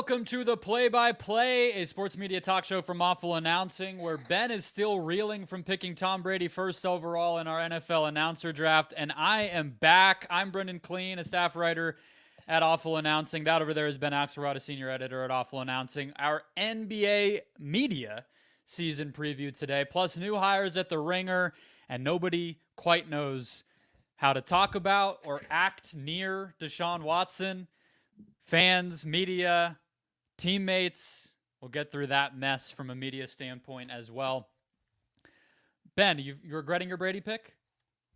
Welcome to the Play-by-Play, a sports media talk show from Awful Announcing, where Ben is still reeling from picking Tom Brady first overall in our NFL announcer draft, and I am back. I'm Brendon Kleen, a staff writer at Awful Announcing. That over there is Ben Axelrod, a senior editor at Awful Announcing. Our NBA media season preview today, plus new hires at the Ringer, and nobody quite knows how to talk about or act near Deshaun Watson. Fans, media, teammates, we'll get through that mess from a media standpoint as well. Ben, you regretting your Brady pick?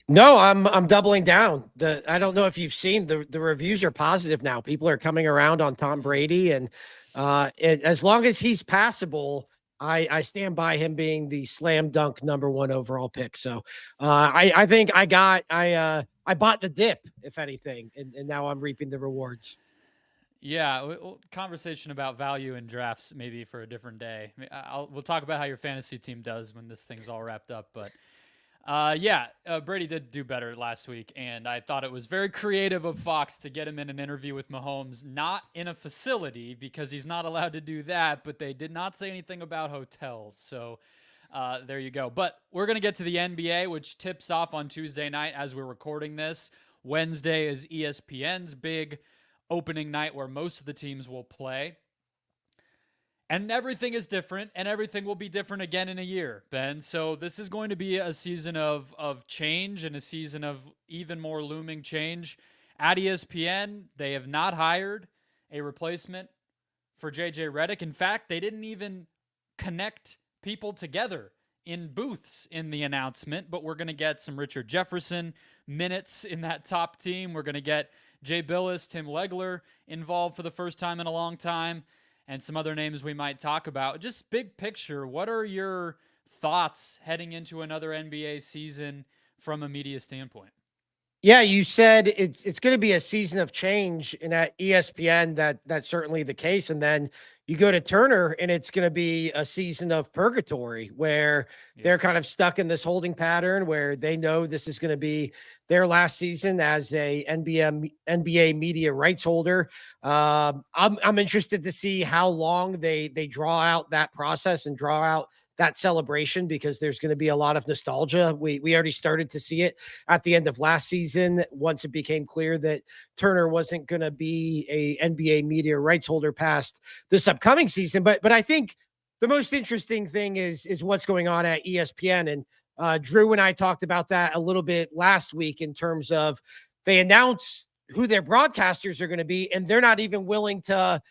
No, I'm doubling down. I don't know if you've seen the reviews are positive now. People are coming around on Tom Brady, and as long as he's passable, I stand by him being the slam dunk number one overall pick. So I think I bought the dip, if anything, and now I'm reaping the rewards. Yeah, conversation about value in drafts maybe for a different day. We'll talk about how your fantasy team does when this thing's all wrapped up. But Brady did do better last week, and I thought it was very creative of Fox to get him in an interview with Mahomes, not in a facility because he's not allowed to do that, but they did not say anything about hotels. So there you go. But we're going to get to the NBA, which tips off on Tuesday night as we're recording this. Wednesday is ESPN's big opening night where most of the teams will play. And everything is different, and everything will be different again in a year, Ben. So this is going to be a season of change and a season of even more looming change. At ESPN, they have not hired a replacement for J.J. Redick. In fact, they didn't even connect people together in booths in the announcement, but we're going to get some Richard Jefferson minutes in that top team. We're going to get Jay Billis, Tim Legler involved for the first time in a long time, and some other names we might talk about. Just big picture, what are your thoughts heading into another NBA season from a media standpoint? Yeah, you said it's going to be a season of change, and at ESPN that's certainly the case. And then you go to Turner, and it's going to be a season of purgatory where they're kind of stuck in this holding pattern where they know this is going to be their last season as a NBA media rights holder. I'm interested to see how long they draw out that process and draw out that celebration, because there's going to be a lot of nostalgia. We already started to see it at the end of last season once it became clear that Turner wasn't going to be a NBA media rights holder past this upcoming season. But I think the most interesting thing is what's going on at ESPN. And Drew and I talked about that a little bit last week in terms of they announce who their broadcasters are going to be, and they're not even willing to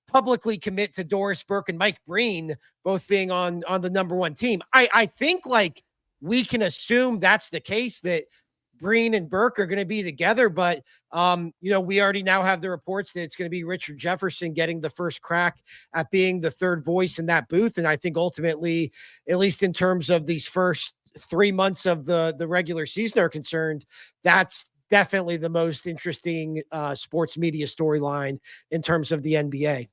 publicly commit to Doris Burke and Mike Breen both being on the number one team. I think like we can assume that's the case, that Breen and Burke are going to be together, but we already now have the reports that it's going to be Richard Jefferson getting the first crack at being the third voice in that booth. And I think ultimately, at least in terms of these first 3 months of the regular season are concerned, that's definitely the most interesting sports media storyline in terms of the NBA.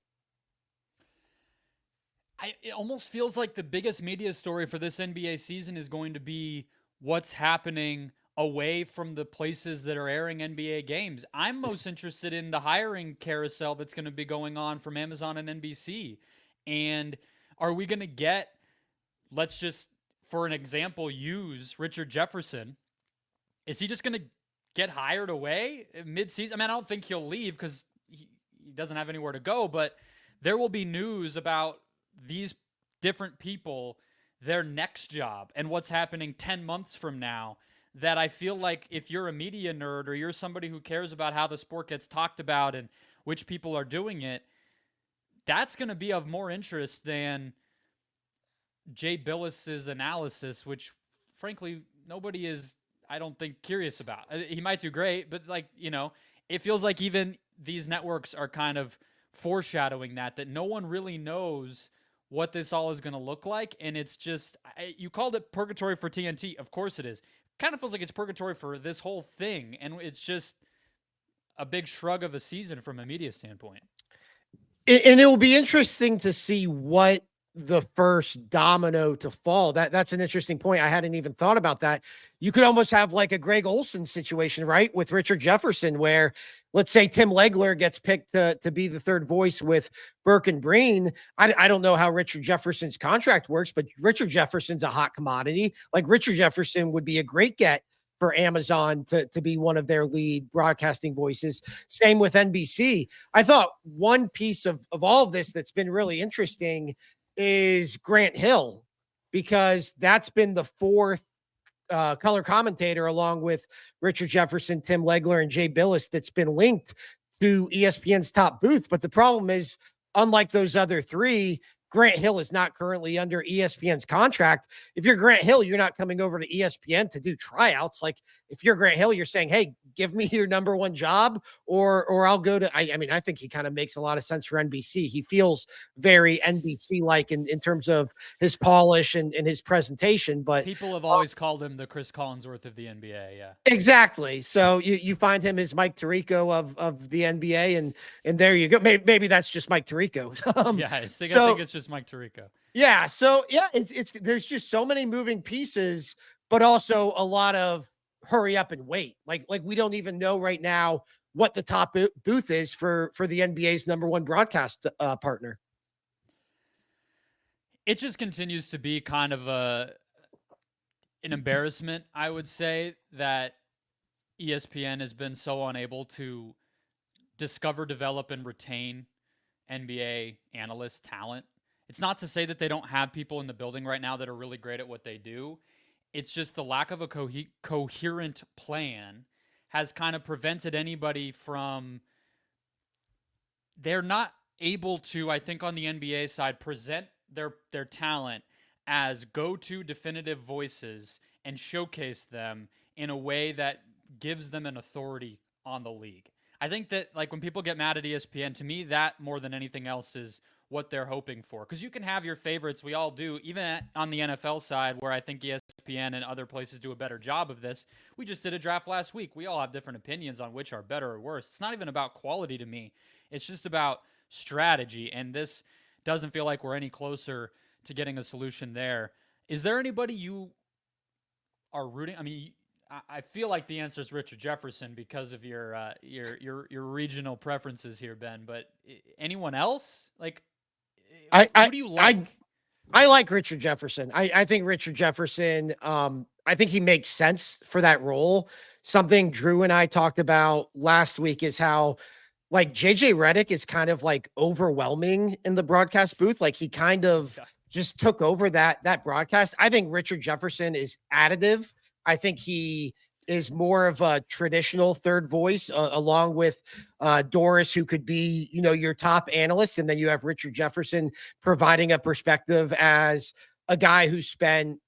It almost feels like the biggest media story for this NBA season is going to be what's happening away from the places that are airing NBA games. I'm most interested in the hiring carousel that's going to be going on from Amazon and NBC. And are we going to get, let's just, for an example, use Richard Jefferson? Is he just going to get hired away mid-season? I mean, I don't think he'll leave because he doesn't have anywhere to go, but there will be news about these different people, their next job, and what's happening 10 months from now, that I feel like if you're a media nerd or you're somebody who cares about how the sport gets talked about and which people are doing it, that's going to be of more interest than Jay Billis's analysis, which frankly nobody is, I don't think, curious about. He might do great, but it feels like even these networks are kind of foreshadowing that no one really knows what this all is going to look like. And it's just, you called it purgatory for TNT. Of course it is. Kind of feels like it's purgatory for this whole thing. And it's just a big shrug of a season from a media standpoint. And it will be interesting to see what the first domino to fall. That's an interesting point. I hadn't even thought about that. You could almost have like a Greg Olson situation, right? With Richard Jefferson, where let's say Tim Legler gets picked to be the third voice with Burke and Breen. I don't know how Richard Jefferson's contract works, but Richard Jefferson's a hot commodity. Like Richard Jefferson would be a great get for Amazon to be one of their lead broadcasting voices. Same with NBC. I thought one piece of all of this that's been really interesting is Grant Hill, because that's been the fourth color commentator along with Richard Jefferson, Tim Legler, and Jay Billis that's been linked to ESPN's top booth. But the problem is, unlike those other three, Grant Hill is not currently under ESPN's contract. If you're Grant Hill, you're not coming over to ESPN to do tryouts. Like if you're Grant Hill, you're saying, hey, give me your number one job or I'll go to, I mean, I think he kind of makes a lot of sense for NBC. He feels very NBC-like in terms of his polish and his presentation, but people have always called him the Chris Collinsworth of the NBA. Yeah, exactly. So you find him as Mike Tirico of the NBA, and there you go. Maybe that's just Mike Tirico. Yeah, I think it's just Mike Tirico. Yeah. So yeah, it's there's just so many moving pieces, but also a lot of hurry up and wait. Like we don't even know right now what the top booth is for the NBA's number one broadcast partner. It just continues to be kind of an embarrassment, I would say, that ESPN has been so unable to discover, develop, and retain NBA analyst talent. It's not to say that they don't have people in the building right now that are really great at what they do. It's just the lack of a coherent plan has kind of prevented anybody from. They're not able to, I think, on the NBA side, present their talent as go-to definitive voices and showcase them in a way that gives them an authority on the league. I think that, like, when people get mad at ESPN, to me, that more than anything else is what they're hoping for. Because you can have your favorites, we all do, even on the NFL side, where I think ESPN and other places do a better job of this. We just did a draft last week. We all have different opinions on which are better or worse. It's not even about quality to me. It's just about strategy, and this doesn't feel like we're any closer to getting a solution there. Is there anybody you are rooting? I mean, I feel like the answer is Richard Jefferson because of your regional preferences here, Ben. But anyone else? Like, who do you like? I like Richard Jefferson. I think Richard Jefferson. I think he makes sense for that role. Something Drew and I talked about last week is how, like, JJ Redick is kind of like overwhelming in the broadcast booth. Like he kind of just took over that broadcast. I think Richard Jefferson is additive. I think he is more of a traditional third voice along with Doris, who could be, your top analyst. And then you have Richard Jefferson providing a perspective as a guy who spent,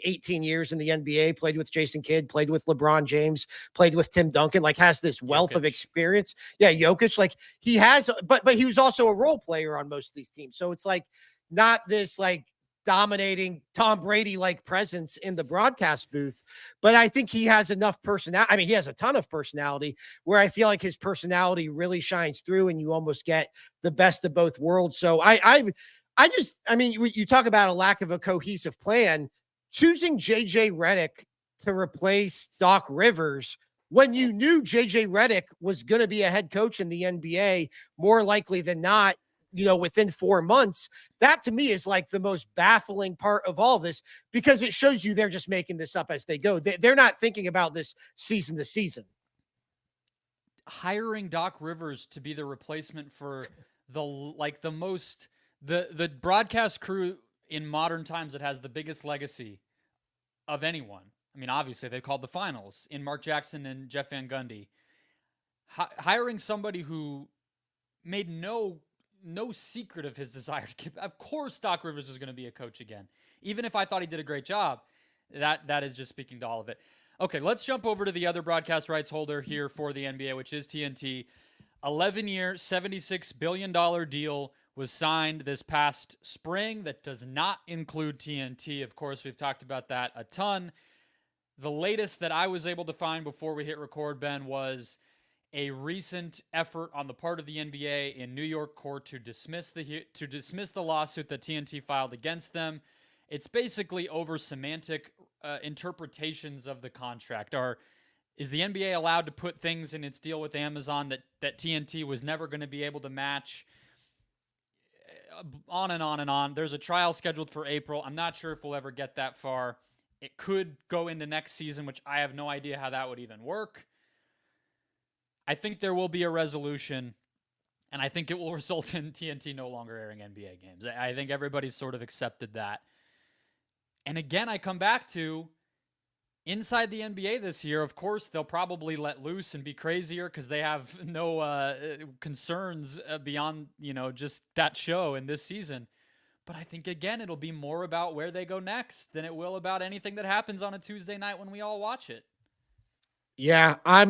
18 years in the NBA, played with Jason Kidd, played with LeBron James, played with Tim Duncan, like has this wealth of experience. Yeah, Jokic, like he has, but he was also a role player on most of these teams. So it's like not this like dominating Tom Brady like presence in the broadcast booth, but I think he has enough personality. I mean, he has a ton of personality where I feel like his personality really shines through and you almost get the best of both worlds. So you talk about a lack of a cohesive plan. Choosing JJ Redick to replace Doc Rivers when you knew JJ Redick was going to be a head coach in the NBA, more likely than not, within 4 months, that to me is like the most baffling part of all this, because it shows you they're just making this up as they go. They're not thinking about this season to season. Hiring Doc Rivers to be the replacement for the broadcast crew in modern times that has the biggest legacy of anyone. I mean, obviously they called the finals in Mark Jackson and Jeff Van Gundy. Hiring somebody who made no secret of his desire to keep. Of course, Doc Rivers was going to be a coach again. Even if I thought he did a great job, that is just speaking to all of it. Okay, let's jump over to the other broadcast rights holder here for the NBA, which is TNT. 11-year, $76 billion deal was signed this past spring that does not include TNT. Of course, we've talked about that a ton. The latest that I was able to find before we hit record, Ben, was a recent effort on the part of the NBA in New York court to dismiss the lawsuit that TNT filed against them. It's basically over semantic interpretations of the contract. Is the NBA allowed to put things in its deal with Amazon that TNT was never going to be able to match? On and on and on. There's a trial scheduled for April. I'm not sure if we'll ever get that far. It could go into next season, which I have no idea how that would even work. I think there will be a resolution, and I think it will result in TNT no longer airing NBA games. I think everybody's sort of accepted that. And again, I come back to inside the NBA this year, of course, they'll probably let loose and be crazier because they have no concerns beyond, just that show in this season. But I think, again, it'll be more about where they go next than it will about anything that happens on a Tuesday night when we all watch it. Yeah, I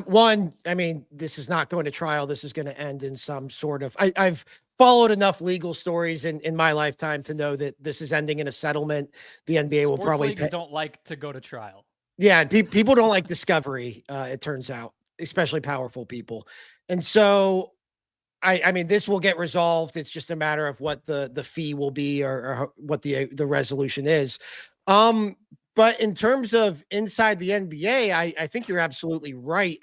mean, this is not going to trial. This is going to end in some sort of, I've followed enough legal stories in my lifetime to know that this is ending in a settlement. The NBA will Sports probably leagues don't like to go to trial. Yeah, people don't like discovery, it turns out, especially powerful people. And so I mean, this will get resolved. It's just a matter of what the fee will be or what the resolution is. Um, but in terms of inside the NBA, I think you're absolutely right.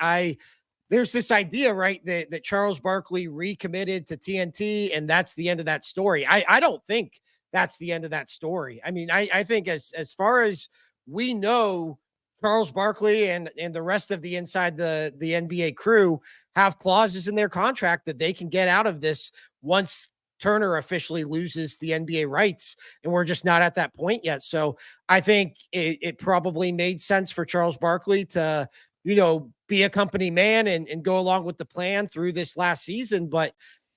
There's this idea, right, that Charles Barkley recommitted to TNT, and that's the end of that story. I don't think that's the end of that story. I mean, I think as far as we know, Charles Barkley and the rest of the inside the NBA crew have clauses in their contract that they can get out of this once Turner officially loses the NBA rights, and we're just not at that point yet. So I think it probably made sense for Charles Barkley to, be a company man and go along with the plan through this last season. But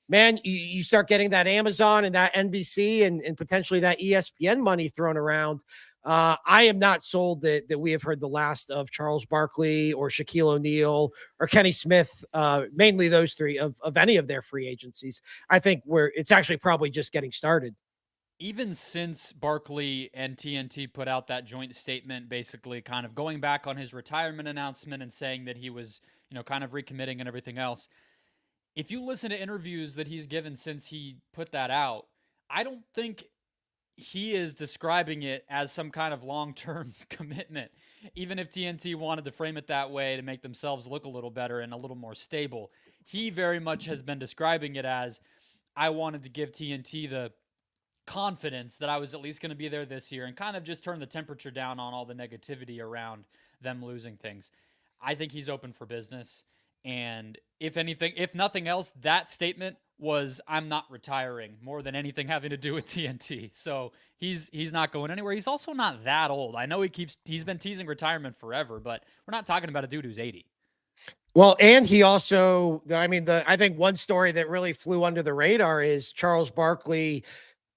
man, you start getting that Amazon and that NBC and potentially that ESPN money thrown around. I am not sold that we have heard the last of Charles Barkley or Shaquille O'Neal or Kenny Smith, mainly those three of any of their free agencies. I think it's actually probably just getting started. Even since Barkley and TNT put out that joint statement, basically kind of going back on his retirement announcement and saying that he was, kind of recommitting and everything else. If you listen to interviews that he's given since he put that out, I don't think he is describing it as some kind of long-term commitment, even if TNT wanted to frame it that way to make themselves look a little better and a little more stable. He very much has been describing it as, I wanted to give TNT the confidence that I was at least going to be there this year and kind of just turn the temperature down on all the negativity around them losing things. I think he's open for business. And if anything, if nothing else, that statement was, I'm not retiring, more than anything having to do with TNT. So he's not going anywhere. He's also not that old. I know he's been teasing retirement forever, but we're not talking about a dude who's 80. Well, and he also, I mean, I think one story that really flew under the radar is Charles Barkley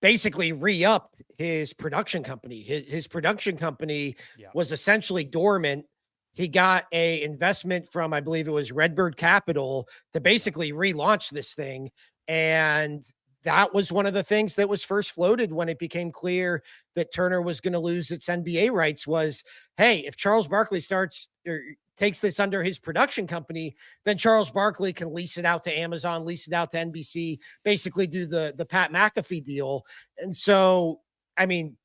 basically re-upped his production company. His production company was essentially dormant. He got a investment from, I believe it was Redbird Capital, to basically relaunch this thing. And that was one of the things that was first floated when it became clear that Turner was going to lose its NBA rights was, hey, if Charles Barkley starts or takes this under his production company, then Charles Barkley can lease it out to Amazon, lease it out to NBC, basically do the Pat McAfee deal. And so, I mean,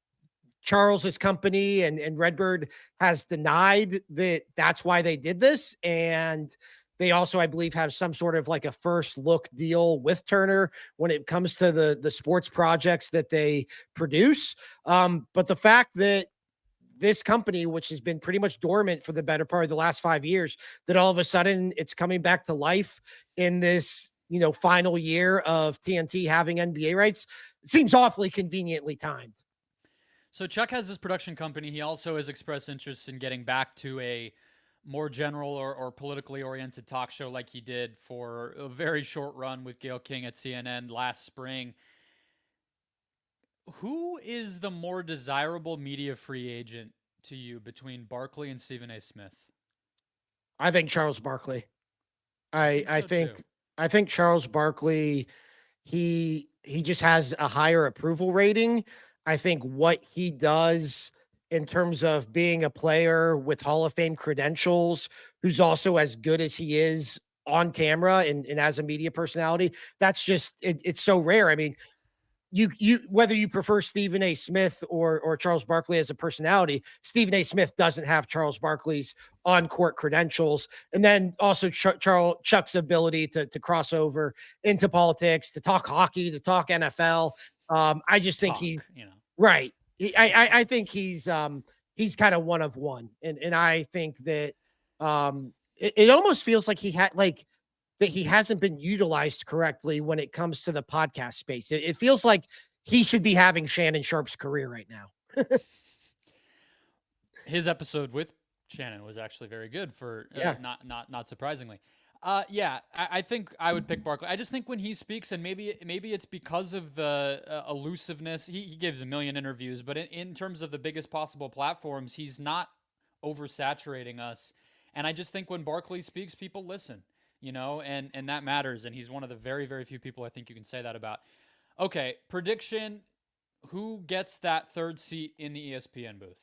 Charles's company and Redbird has denied that that's why they did this. And they also, I believe, have some sort of like a first look deal with Turner when it comes to the sports projects that they produce. But the fact that this company, which has been pretty much dormant for the better part of the last 5 years, that all of a sudden it's coming back to life in this, final year of TNT having NBA rights, seems awfully conveniently timed. So Chuck has his production company. He also has expressed interest in getting back to a more general or politically oriented talk show like he did for a very short run with Gayle King at CNN last spring. Who is the more desirable media free agent to you between Barkley and Stephen A. Smith? I think Charles Barkley. I I think Charles Barkley, he just has a higher approval rating. I think what he does in terms of being a player with Hall of Fame credentials, who's also as good as he is on camera and as a media personality, that's just it's so rare. I mean, you whether you prefer Stephen A. Smith or Charles Barkley as a personality, Stephen A. Smith doesn't have Charles Barkley's on court credentials, and then also Chuck's ability to cross over into politics, to talk hockey, to talk NFL. I just think he's right. I think he's kind of one of one, and I think that it almost feels like he hasn't been utilized correctly when it comes to the podcast space. It feels like he should be having Shannon Sharpe's career right now. His episode with Shannon was actually very good for not surprisingly. I think I would pick Barkley. I just think when he speaks, and maybe it's because of the elusiveness. He gives a million interviews, but in terms of the biggest possible platforms, he's not oversaturating us. And I just think when Barkley speaks, people listen. And that matters. And he's one of the very, very few people I think you can say that about. Okay, prediction. Who gets that third seat in the ESPN booth?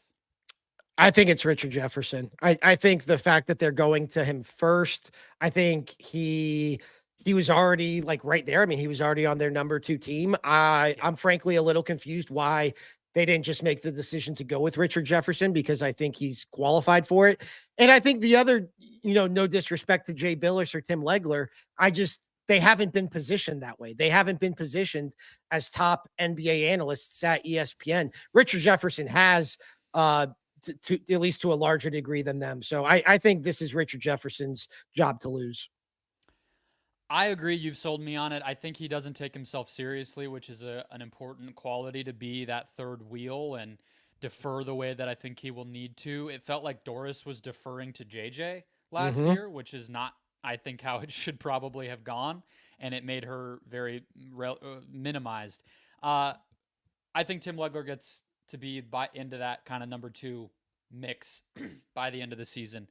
I think it's Richard Jefferson. I think the fact that they're going to him first, I think he was already right there. I mean, he was already on their number 2 team. I'm frankly a little confused why they didn't just make the decision to go with Richard Jefferson, because I think he's qualified for it. And I think the other, no disrespect to Jay Billis or Tim Legler, they haven't been positioned that way. They haven't been positioned as top NBA analysts at ESPN. Richard Jefferson has, to at least to a larger degree than them. So I think this is Richard Jefferson's job to lose. I agree. You've sold me on it. I think he doesn't take himself seriously, which is an important quality to be that third wheel and defer the way that I think he will need to. It felt like Doris was deferring to JJ last year, which is not, I think, how it should probably have gone. And it made her very minimized. I think Tim Legler gets to be into that kind of number 2 mix by the end of the season.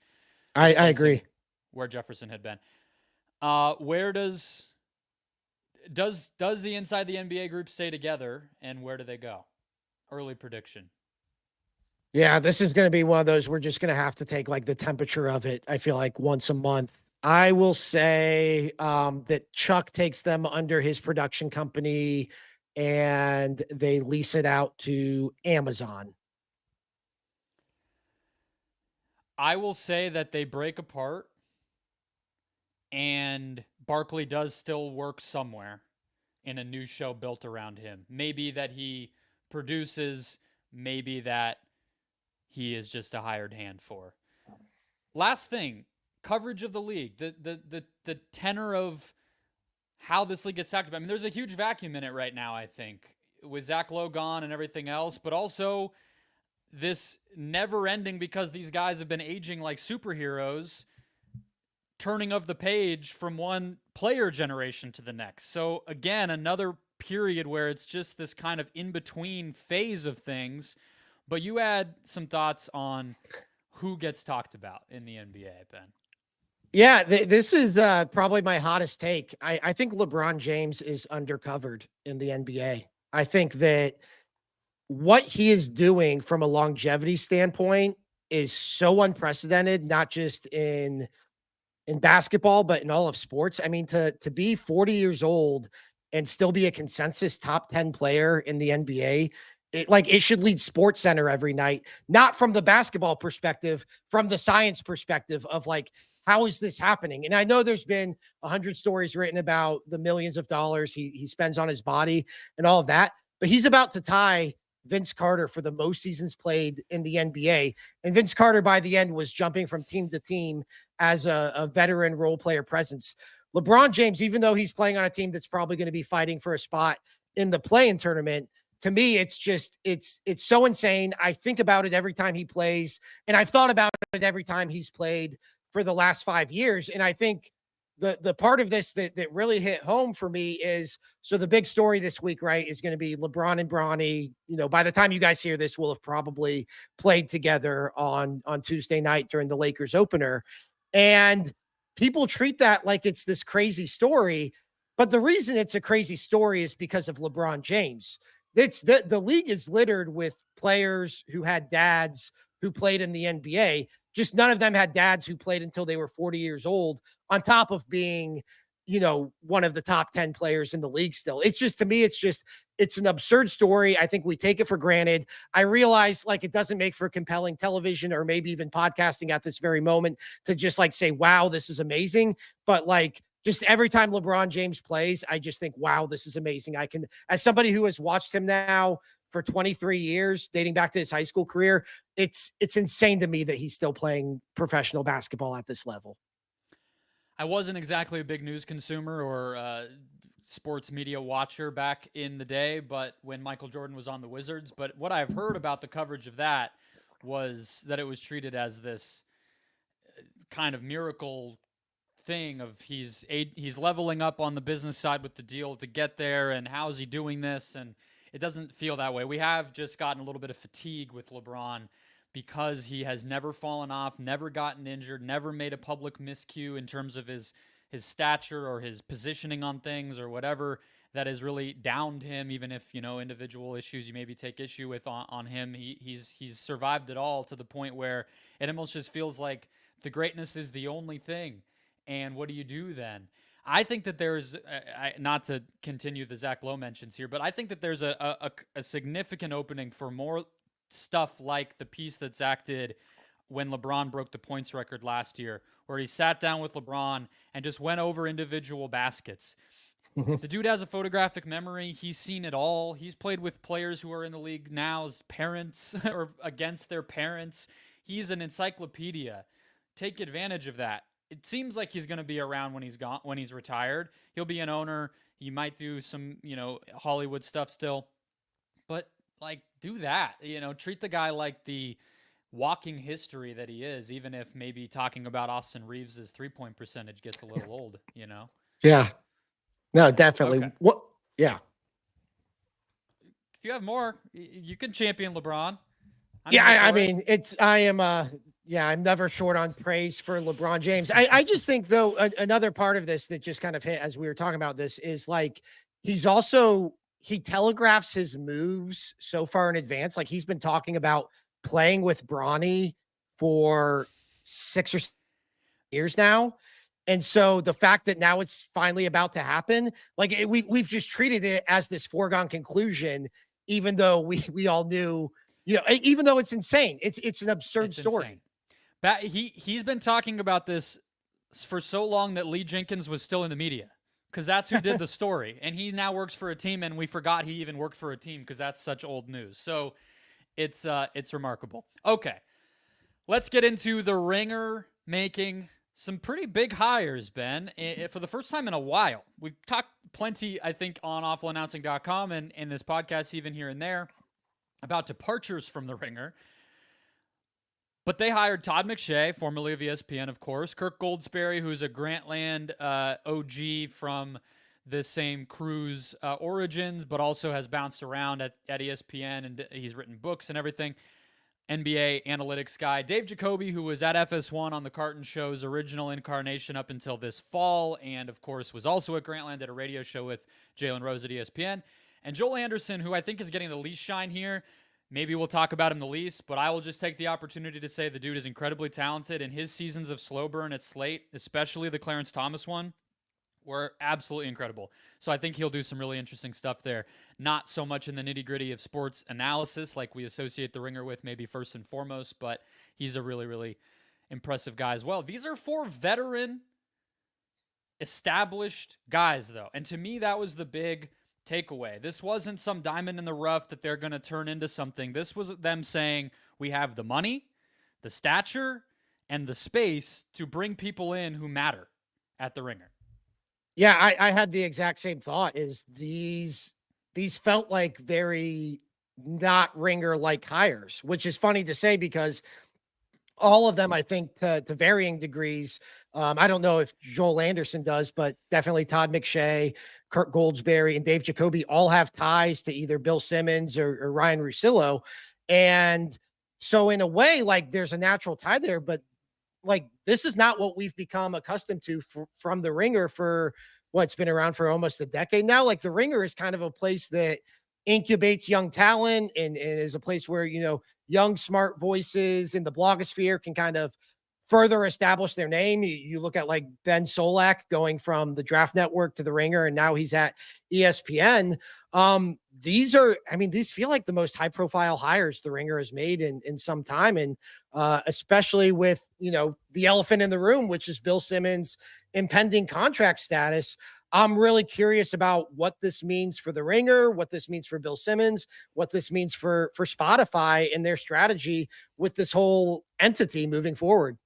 I agree. Where Jefferson had been. Where does the inside the NBA group stay together, and where do they go? Early prediction. Yeah, this is going to be one of those we're just going to have to take the temperature of it. I feel like once a month. I will say that Chuck takes them under his production company and they lease it out to Amazon. I will say that they break apart and Barkley does still work somewhere in a new show built around him. Maybe that he produces, maybe that he is just a hired hand for. Last thing, coverage of the league, the tenor of how this league gets talked about. I mean, there's a huge vacuum in it right now, I think, with Zach Lowe gone and everything else, but also this never ending, because these guys have been aging like superheroes, turning of the page from one player generation to the next. So again, another period where it's just this kind of in-between phase of things. But you had some thoughts on who gets talked about in the NBA, Ben. Yeah, this is probably my hottest take. I think LeBron James is undercovered in the NBA. I think that what he is doing from a longevity standpoint is so unprecedented, not just in basketball, but in all of sports. I mean, to be 40 years old and still be a consensus top 10 player in the NBA, it should lead Sports Center every night, not from the basketball perspective, from the science perspective of how is this happening? And I know there's been 100 stories written about the millions of dollars he spends on his body and all of that, but he's about to tie Vince Carter for the most seasons played in the NBA. And Vince Carter, by the end, was jumping from team to team as a veteran role player presence. LeBron James, even though he's playing on a team that's probably going to be fighting for a spot in the play-in tournament, to me, it's so insane. I think about it every time he plays, and I've thought about it every time he's played for the last 5 years. And I think the part of this that really hit home for me is, so the big story this week, right, is going to be LeBron and Bronny. By the time you guys hear this, will have probably played together on Tuesday night during the Lakers opener. And people treat that like it's this crazy story. But the reason it's a crazy story is because of LeBron James. It's the league is littered with players who had dads who played in the NBA. Just none of them had dads who played until they were 40 years old, on top of being one of the top 10 players in the league still. It's just, to me, it's an absurd story. I think we take it for granted. I realize like it doesn't make for compelling television or maybe even podcasting at this very moment to just like say, wow, this is amazing. But like, just every time LeBron James plays, I just think, wow, this is amazing. As somebody who has watched him now for 23 years, dating back to his high school career, it's insane to me that he's still playing professional basketball at this level. I wasn't exactly a big news consumer or sports media watcher back in the day, but when Michael Jordan was on the Wizards, but what I've heard about the coverage of that was that it was treated as this kind of miracle thing of he's leveling up on the business side with the deal to get there, and how is he doing this? And it doesn't feel that way. We have just gotten a little bit of fatigue with LeBron because he has never fallen off, never gotten injured, never made a public miscue in terms of his stature or his positioning on things or whatever that has really downed him, even if, individual issues you maybe take issue with on him. He's survived it all to the point where it almost just feels like the greatness is the only thing. And what do you do then? I think that there's, not to continue the Zach Lowe mentions here, but I think that there's a significant opening for more stuff like the piece that Zach did when LeBron broke the points record last year, where he sat down with LeBron and just went over individual baskets. The dude has a photographic memory. He's seen it all. He's played with players who are in the league now's parents or against their parents. He's an encyclopedia. Take advantage of that. It seems like he's going to be around when he's retired. He'll be an owner. He might do some, Hollywood stuff still, but like do that, treat the guy like the walking history that he is, even if maybe talking about Austin Reeves' 3-point percentage gets a little old, Yeah, no, definitely. Okay. What? Yeah. If you have more, you can champion LeBron. I'm never short on praise for LeBron James. I just think, though, another part of this that just kind of hit as we were talking about this is like he telegraphs his moves so far in advance. Like he's been talking about playing with Bronny for 6 or 7 years now. And so the fact that now it's finally about to happen, like we've just treated it as this foregone conclusion, even though we all knew, even though it's insane, it's an absurd story. He's been talking about this for so long that Lee Jenkins was still in the media, because that's who did the story. And he now works for a team, and we forgot he even worked for a team because that's such old news. So it's remarkable. Okay, let's get into the Ringer making some pretty big hires, Ben, for the first time in a while. We've talked plenty, I think, on awfulannouncing.com and in this podcast, even here and there, about departures from the Ringer. But they hired Todd McShay, formerly of ESPN, of course, Kirk Goldsberry, who's a Grantland OG from the same crew's origins, but also has bounced around at ESPN, and he's written books and everything. NBA analytics guy. Dave Jacoby, who was at FS1 on the Carton Show's original incarnation up until this fall, and of course was also at Grantland at a radio show with Jalen Rose at ESPN. And Joel Anderson, who I think is getting the least shine here. Maybe we'll talk about him the least, but I will just take the opportunity to say the dude is incredibly talented, and his seasons of slow burn at Slate, especially the Clarence Thomas one, were absolutely incredible. So I think he'll do some really interesting stuff there. Not so much in the nitty-gritty of sports analysis like we associate the Ringer with maybe first and foremost, but he's a really, really impressive guy as well. These are 4 veteran, established guys, though. And to me, that was the big takeaway. This wasn't some diamond in the rough that they're going to turn into something. This was them saying, we have the money, the stature, and the space to bring people in who matter at the Ringer. Yeah, I had the exact same thought. Is these felt like very not Ringer-like hires, which is funny to say because all of them, I think, to varying degrees. I don't know if Joel Anderson does, but definitely Todd McShay, Kirk Goldsberry, and Dave Jacoby all have ties to either Bill Simmons or Ryan Russillo. And so in a way, like there's a natural tie there, but like this is not what we've become accustomed to from the Ringer for what's been around for almost a decade now. Like the Ringer is kind of a place that incubates young talent and is a place where, young, smart voices in the blogosphere can kind of further establish their name. You look at like Ben Solak going from the Draft Network to the Ringer, and now he's at ESPN. These feel like the most high profile hires the Ringer has made in some time. And especially with, the elephant in the room, which is Bill Simmons' impending contract status. I'm really curious about what this means for the Ringer, what this means for Bill Simmons, what this means for Spotify and their strategy with this whole entity moving forward.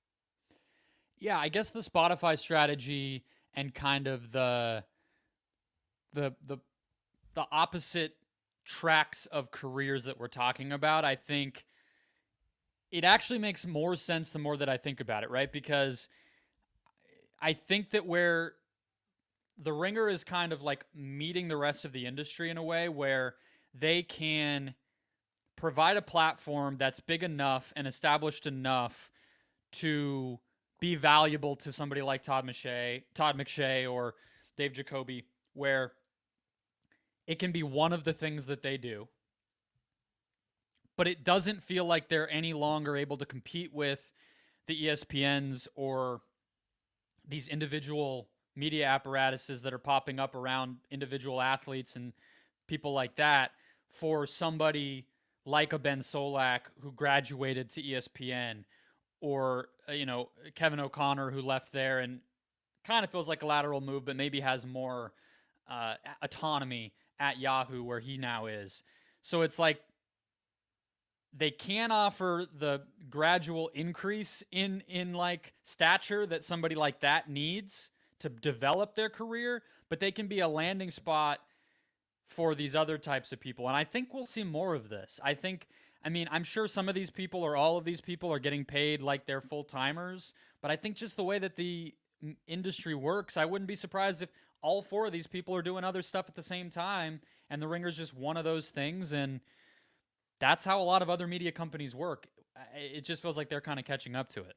Yeah, I guess the Spotify strategy and kind of the the opposite tracks of careers that we're talking about, I think it actually makes more sense the more that I think about it, right? Because I think that where the Ringer is kind of like meeting the rest of the industry in a way where they can provide a platform that's big enough and established enough to be valuable to somebody like Todd McShay or Dave Jacoby, where it can be one of the things that they do, but it doesn't feel like they're any longer able to compete with the ESPNs or these individual media apparatuses that are popping up around individual athletes and people like that for somebody like a Ben Solak who graduated to ESPN, or Kevin O'Connor who left there and kind of feels like a lateral move, but maybe has more autonomy at Yahoo where he now is. So it's like they can offer the gradual increase in like stature that somebody like that needs to develop their career, but they can be a landing spot for these other types of people. And I think we'll see more of this. I'm sure some of these people or all of these people are getting paid like they're full-timers, but I think just the way that the industry works, I wouldn't be surprised if all four of these people are doing other stuff at the same time, and the Ringer's just one of those things, and that's how a lot of other media companies work. It just feels like they're kind of catching up to it.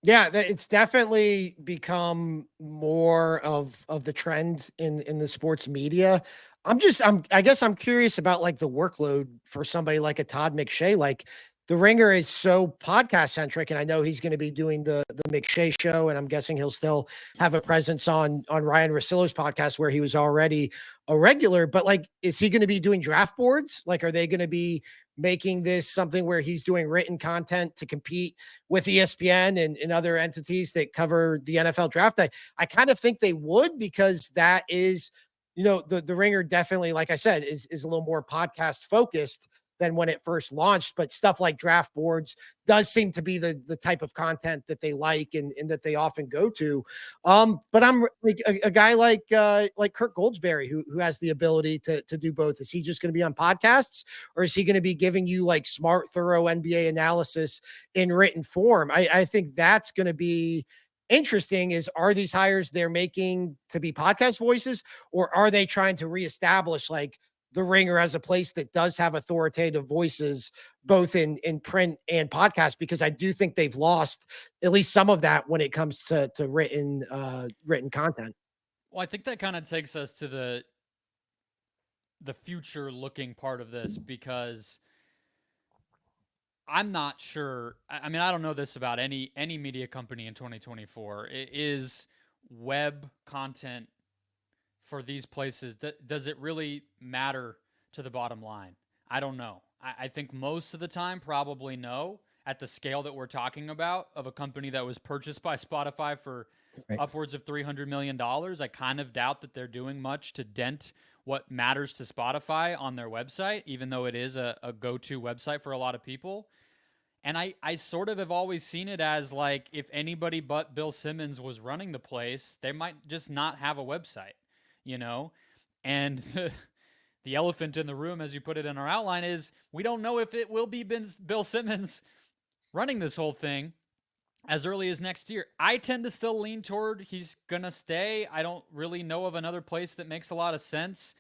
Yeah, it's definitely become more of the trend in the sports media. I guess I'm curious about like the workload for somebody like a Todd McShay. Like the Ringer is so podcast centric, and I know he's going to be doing the McShay show, and I'm guessing he'll still have a presence on Ryan Russillo's podcast where he was already a regular. But like, is he going to be doing draft boards? Like, are they going to be making this something where he's doing written content to compete with ESPN and other entities that cover the NFL draft? I kind of think they would, because that is, the Ringer definitely, like I said, is a little more podcast focused than when it first launched. But stuff like draft boards does seem to be the type of content that they like and that they often go to. But I'm like a guy like Kirk Goldsberry who has the ability to do both. Is he just going to be on podcasts, or is he going to be giving you like smart, thorough NBA analysis in written form? I think that's going to be interesting. Are these hires they're making to be podcast voices, or are they trying to reestablish like the Ringer as a place that does have authoritative voices both in print and podcast? Because I do think they've lost at least some of that when it comes to written content. Well, I think that kind of takes us to the future looking part of this, because I'm not sure. I don't know this about any media company in 2024. Is web content for these places, does it really matter to the bottom line? I don't know. I think most of the time, probably no. At the scale that we're talking about, of a company that was purchased by Spotify for upwards of $300 million, I kind of doubt that they're doing much to dent what matters to Spotify on their website, even though it is a go-to website for a lot of people. And I sort of have always seen it as like, if anybody but Bill Simmons was running the place, they might just not have a website. And the elephant in the room, as you put it in our outline, is we don't know if it will be Bill Simmons running this whole thing as early as next year. I tend to still lean toward he's going to stay. I don't really know of another place that makes a lot of sense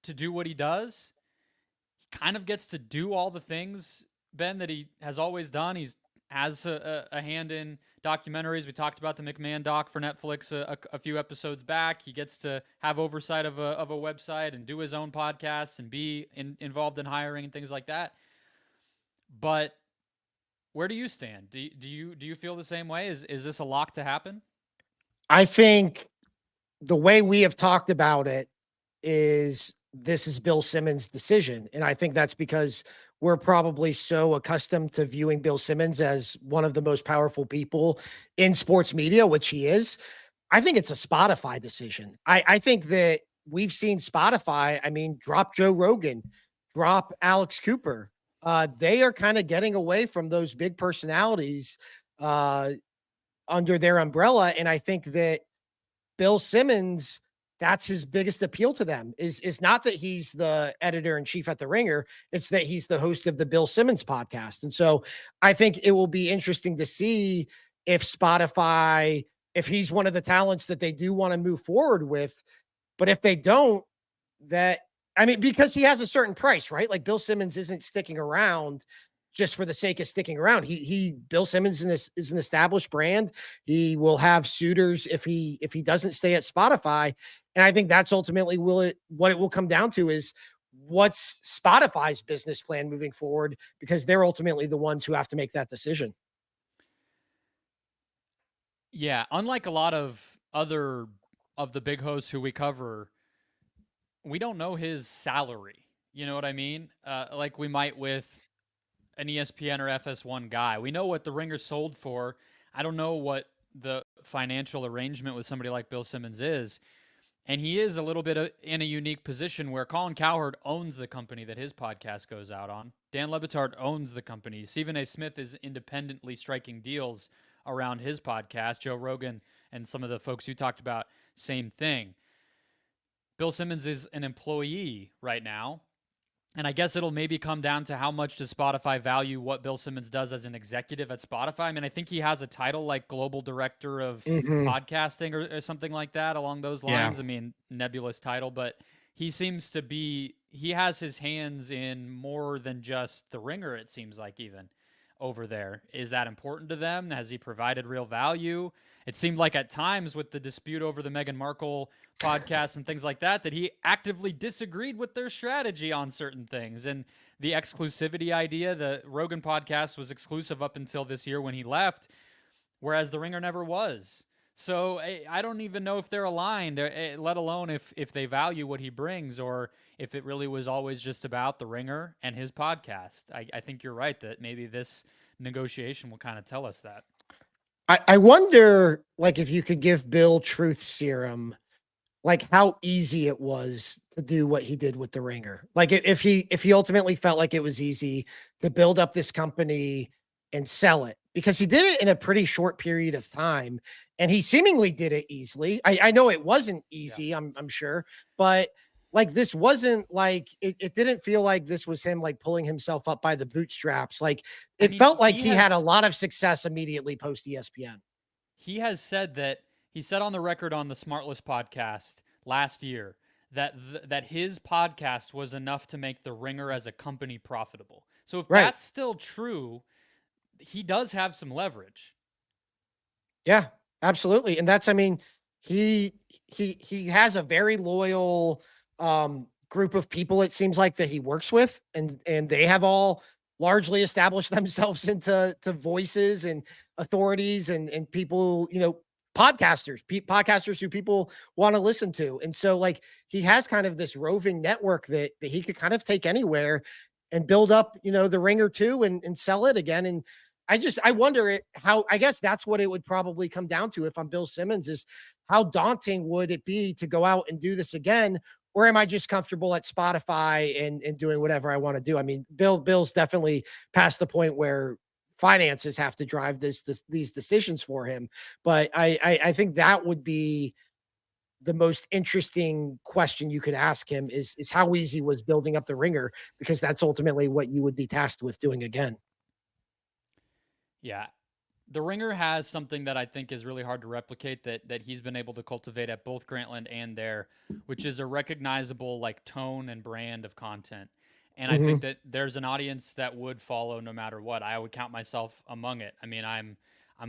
to do what he does. He kind of gets to do all the things, Ben, that he has always done. He's has a hand in documentaries. We talked about the McMahon doc for Netflix a few episodes back. He gets to have oversight of a website and do his own podcasts and be involved in hiring and things like that. But Where do you stand? Do you feel the same way? Is this a lock to happen? I think the way we have talked about it is this is Bill Simmons' decision. And I think that's because we're probably so accustomed to viewing Bill Simmons as one of the most powerful people in sports media, which he is. I think it's a Spotify decision. I think that we've seen Spotify, I mean, drop Joe Rogan, drop Alex Cooper. They are kind of getting away from those big personalities uh, under their umbrella. And I think that Bill Simmons, that's his biggest appeal to them is not that he's the editor in chief at the Ringer, it's that he's the host of the Bill Simmons podcast. And so I think it will be interesting to see if Spotify, if he's one of the talents that they do want to move forward with, but if they don't, that I mean, because he has a certain price, right? Like Bill Simmons isn't sticking around just for the sake of sticking around. Bill Simmons is an established brand. He will have suitors if he doesn't stay at Spotify. And I think that's ultimately what it will come down to is what's Spotify's business plan moving forward, because they're ultimately the ones who have to make that decision. Yeah, unlike a lot of other of the big hosts who we cover, we don't know his salary. You know what I mean? Like we might with an ESPN or FS1 guy. We know what the Ringer sold for. I don't know what the financial arrangement with somebody like Bill Simmons is. And he is a little bit in a unique position where Colin Cowherd owns the company that his podcast goes out on. Dan Le Batard owns the company. Stephen A. Smith is independently striking deals around his podcast. Joe Rogan and some of the folks you talked about, same thing. Bill Simmons is an employee right now. And I guess it'll maybe come down to how much does Spotify value what Bill Simmons does as an executive at Spotify. I mean, I think he has a title like global director of podcasting or something like that along those lines. Yeah. I mean, nebulous title, but he seems to be, he has his hands in more than just the Ringer, it seems like, even over there. Is that important to them? Has he provided real value? It seemed like at times with the dispute over the Meghan Markle podcast and things like that, that he actively disagreed with their strategy on certain things. And the exclusivity idea, the Rogan podcast was exclusive up until this year when he left, whereas the Ringer never was. So I don't even know if they're aligned, let alone if they value what he brings or if it really was always just about the Ringer and his podcast. I think you're right that maybe this negotiation will kind of tell us that. I wonder, like, if you could give Bill truth serum, like how easy it was to do what he did with the Ringer. Like if he ultimately felt like it was easy to build up this company and sell it, because he did it in a pretty short period of time and he seemingly did it easily. I know it wasn't easy, yeah. I'm sure, but like this wasn't like it didn't feel like this was him like pulling himself up by the bootstraps. Like it felt like he had a lot of success immediately post ESPN. He has said that he said on the record on the Smartless podcast last year that that his podcast was enough to make the Ringer as a company profitable. So if that's still true, he does have some leverage. Yeah, absolutely. And that's, I mean, he has a very loyal group of people, it seems like, that he works with, and they have all largely established themselves into voices and authorities and people, you know, podcasters who people want to listen to. And so like he has kind of this roving network that he could kind of take anywhere and build up, you know, the Ringer too and sell it again. And I wonder how, I guess that's what it would probably come down to if I'm Bill Simmons, is how daunting would it be to go out and do this again? Or am I just comfortable at Spotify and doing whatever I want to do? I mean, Bill's definitely past the point where finances have to drive these decisions for him. But I think that would be the most interesting question you could ask him is how easy was building up the Ringer, because that's ultimately what you would be tasked with doing again. Yeah. The Ringer has something that I think is really hard to replicate that he's been able to cultivate at both Grantland and there, which is a recognizable like tone and brand of content. And I think that there's an audience that would follow no matter what. I would count myself among it. I mean, I'm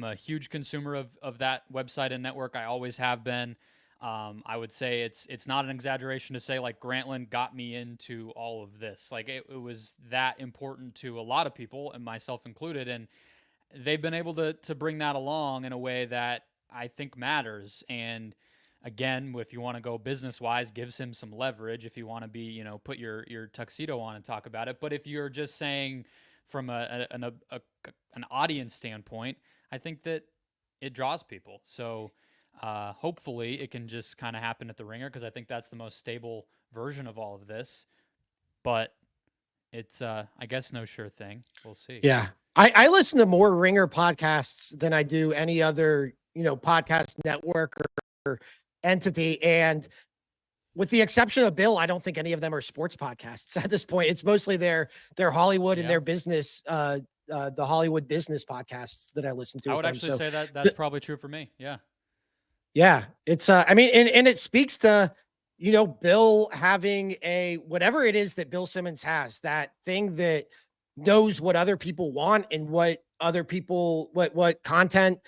a huge consumer of that website and network. I always have been. I would say it's not an exaggeration to say like Grantland got me into all of this. Like it was that important to a lot of people and myself included. And they've been able to bring that along in a way that I think matters. And again, if you want to go business wise, gives him some leverage. If you want to be, put your tuxedo on and talk about it. But if you're just saying from an audience standpoint, I think that it draws people. So hopefully it can just kind of happen at the Ringer, because I think that's the most stable version of all of this. But it's I guess no sure thing. We'll see. Yeah. I listen to more Ringer podcasts than I do any other, podcast network or entity. And with the exception of Bill, I don't think any of them are sports podcasts at this point. It's mostly their Hollywood and their business, the Hollywood business podcasts that I listen to. I would actually say that that's probably true for me. Yeah. Yeah. It's, I mean, and it speaks to, Bill having whatever it is that Bill Simmons has, that thing that knows what other people want and what other people, what content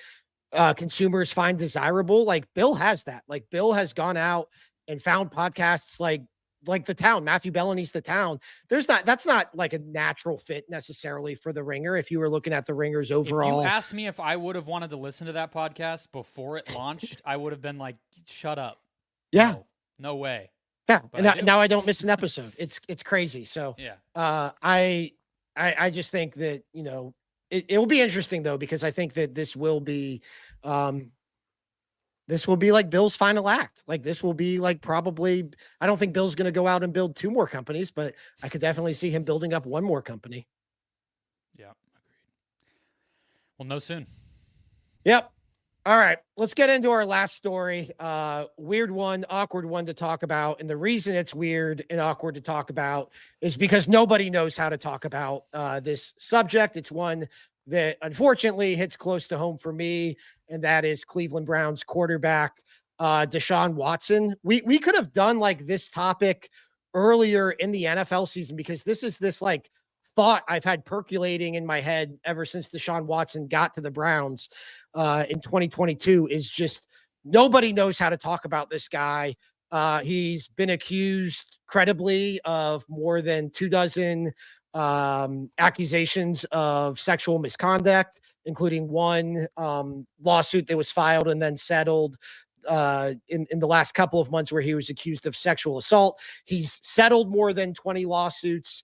consumers find desirable. Like Bill has that. Like Bill has gone out and found podcasts like The Town, Matthew Bellany's The Town. That's not like a natural fit necessarily for the Ringer. If you were looking at the Ringer's overall. If you asked me if I would have wanted to listen to that podcast before it launched, I would have been like, shut up. Yeah. No way. Yeah. And now I don't miss an episode. It's crazy. So yeah. I just think that, it will be interesting though, because I think that this will be like Bill's final act. Like this will be like probably, I don't think Bill's going to go out and build 2 more companies, but I could definitely see him building up 1 more company. Yeah. Agreed. We'll know soon. Yep. All right, let's get into our last story. Weird one, awkward one to talk about. And the reason it's weird and awkward to talk about is because nobody knows how to talk about this subject. It's one that unfortunately hits close to home for me, and that is Cleveland Browns quarterback Deshaun Watson. We could have done like this topic earlier in the NFL season, because this is this like thought I've had percolating in my head ever since Deshaun Watson got to the Browns in 2022, is just nobody knows how to talk about this guy. He's been accused credibly of more than 24 accusations of sexual misconduct, including 1 lawsuit that was filed and then settled in the last couple of months, where he was accused of sexual assault. He's settled more than 20 lawsuits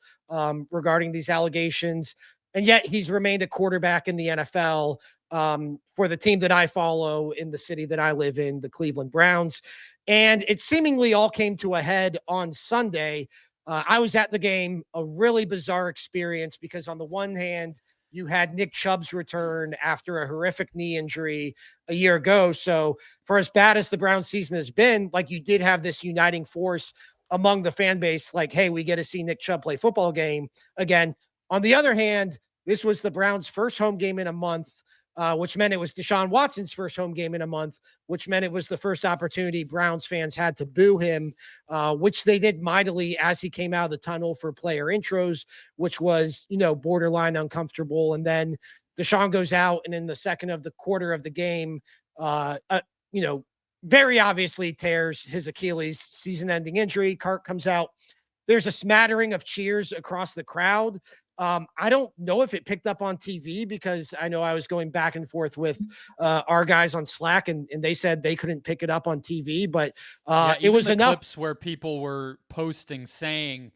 regarding these allegations, and yet he's remained a quarterback in the NFL for the team that I follow in the city that I live in, the Cleveland Browns. And it seemingly all came to a head on Sunday. I was at the game, a really bizarre experience, because on the one hand, you had Nick Chubb's return after a horrific knee injury a year ago. So for as bad as the Browns season has been, like you did have this uniting force among the fan base, like, hey, we get to see Nick Chubb play football game again. On the other hand, this was the Browns' first home game in a month, which meant it was Deshaun Watson's first home game in a month, which meant it was the first opportunity Browns fans had to boo him, which they did mightily as he came out of the tunnel for player intros, which was, borderline uncomfortable. And then Deshaun goes out, and in the second of the quarter of the game, very obviously tears his Achilles, season-ending injury. Cart comes out. There's a smattering of cheers across the crowd. I don't know if it picked up on TV, because I know I was going back and forth with our guys on Slack, and they said they couldn't pick it up on TV, but it was enough. Clips where people were posting saying,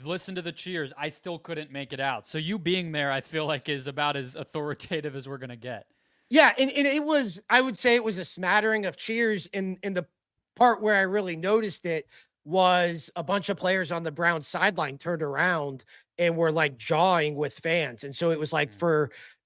listen to the cheers. I still couldn't make it out. So you being there, I feel like, is about as authoritative as we're going to get. Yeah. And it was, I would say it was a smattering of cheers. In the part where I really noticed it was a bunch of players on the Browns sideline turned around and were like jawing with fans. And so it was like,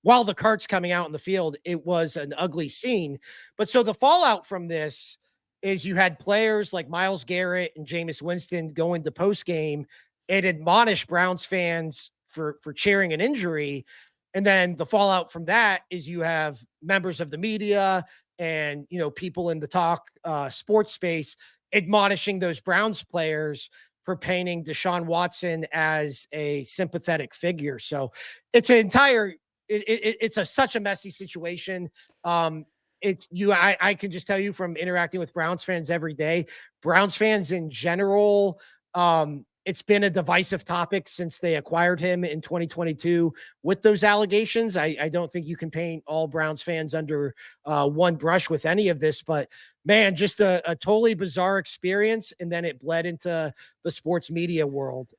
while the cart's coming out in the field, it was an ugly scene. But so the fallout from this is you had players like Myles Garrett and Jameis Winston go into post game and admonish Browns fans for cheering an injury. And then the fallout from that is you have members of the media and, people in the talk sports space admonishing those Browns players for painting Deshaun Watson as a sympathetic figure. So it's an entire, it's such a messy situation. I can just tell you from interacting with Browns fans every day, Browns fans in general, it's been a divisive topic since they acquired him in 2022 with those allegations. I don't think you can paint all Browns fans under one brush with any of this, but man, just a totally bizarre experience. And then it bled into the sports media world.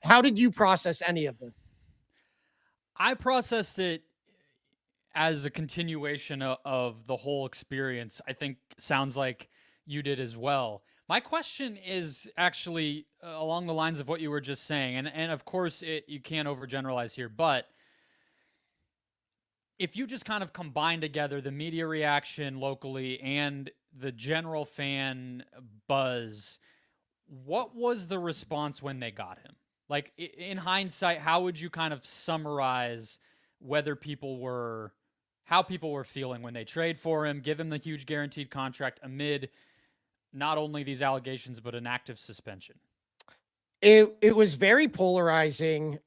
How did you process any of this? I processed it as a continuation of the whole experience. I think sounds like you did as well. My question is actually along the lines of what you were just saying, and of course you can't overgeneralize here, but if you just kind of combine together the media reaction locally and the general fan buzz, what was the response when they got him? Like in hindsight, how would you kind of summarize whether how people were feeling when they trade for him, give him the huge guaranteed contract amid not only these allegations but an active suspension? It was very polarizing.